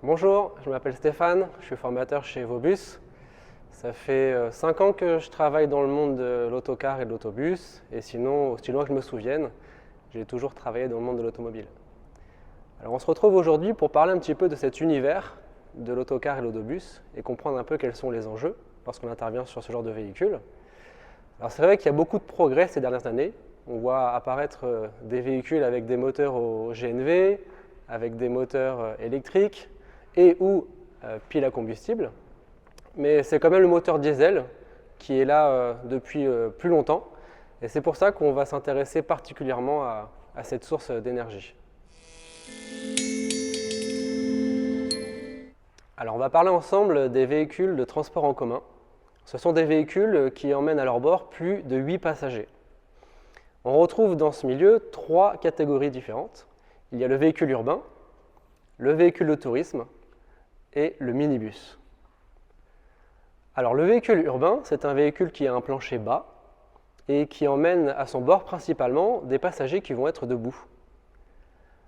Bonjour, je m'appelle Stéphane, je suis formateur chez Vobus. Ça fait 5 ans que je travaille dans le monde de l'autocar et de l'autobus, et sinon, aussi loin que je me souvienne, j'ai toujours travaillé dans le monde de l'automobile. Alors on se retrouve aujourd'hui pour parler un petit peu de cet univers de l'autocar et de l'autobus et comprendre un peu quels sont les enjeux lorsqu'on intervient sur ce genre de véhicule. Alors c'est vrai qu'il y a beaucoup de progrès ces dernières années. On voit apparaître des véhicules avec des moteurs au GNV, avec des moteurs électriques et ou piles à combustible. Mais c'est quand même le moteur diesel qui est là depuis plus longtemps. Et c'est pour ça qu'on va s'intéresser particulièrement à cette source d'énergie. Alors on va parler ensemble des véhicules de transport en commun. Ce sont des véhicules qui emmènent à leur bord plus de 8 passagers. On retrouve dans ce milieu 3 catégories différentes. Il y a le véhicule urbain, le véhicule de tourisme et le minibus. Alors le véhicule urbain, c'est un véhicule qui a un plancher bas et qui emmène à son bord principalement des passagers qui vont être debout.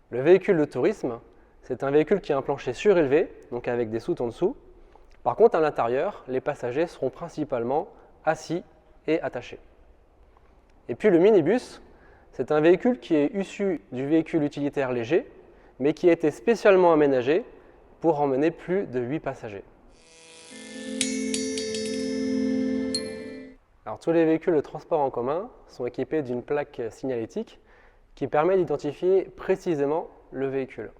Le véhicule de tourisme, c'est un véhicule qui a un plancher surélevé, donc avec des soutes en dessous. Par contre, à l'intérieur, les passagers seront principalement assis et attachés. Et puis le minibus, c'est un véhicule qui est issu du véhicule utilitaire léger, mais qui a été spécialement aménagé pour emmener plus de 8 passagers. Alors, tous les véhicules de transport en commun sont équipés d'une plaque signalétique qui permet d'identifier précisément le véhicule.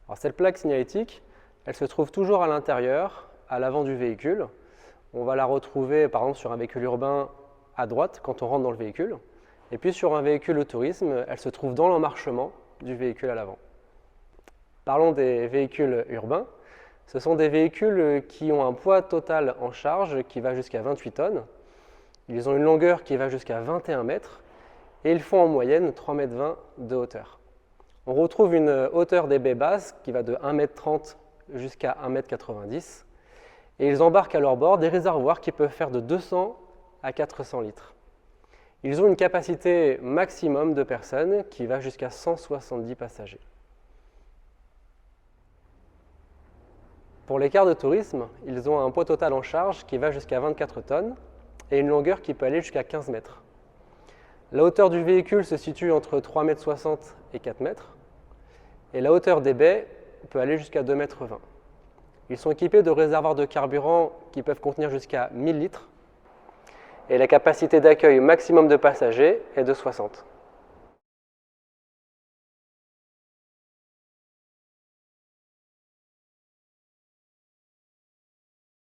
Alors, cette plaque signalétique, elle se trouve toujours à l'intérieur, à l'avant du véhicule. On va la retrouver par exemple sur un véhicule urbain à droite quand on rentre dans le véhicule. Et puis sur un véhicule de tourisme, elle se trouve dans l'emmarchement du véhicule à l'avant. Parlons des véhicules urbains. Ce sont des véhicules qui ont un poids total en charge qui va jusqu'à 28 tonnes. Ils ont une longueur qui va jusqu'à 21 mètres et ils font en moyenne 3,20 m de hauteur. On retrouve une hauteur des baies basses qui va de 1,30 m jusqu'à 1,90 m et ils embarquent à leur bord des réservoirs qui peuvent faire de 200 à 400 litres. Ils ont une capacité maximum de personnes qui va jusqu'à 170 passagers. Pour les cars de tourisme, ils ont un poids total en charge qui va jusqu'à 24 tonnes et une longueur qui peut aller jusqu'à 15 mètres. La hauteur du véhicule se situe entre 3,60 m et 4 mètres et la hauteur des baies peut aller jusqu'à 2,20 m. Ils sont équipés de réservoirs de carburant qui peuvent contenir jusqu'à 1000 litres et la capacité d'accueil maximum de passagers est de 60.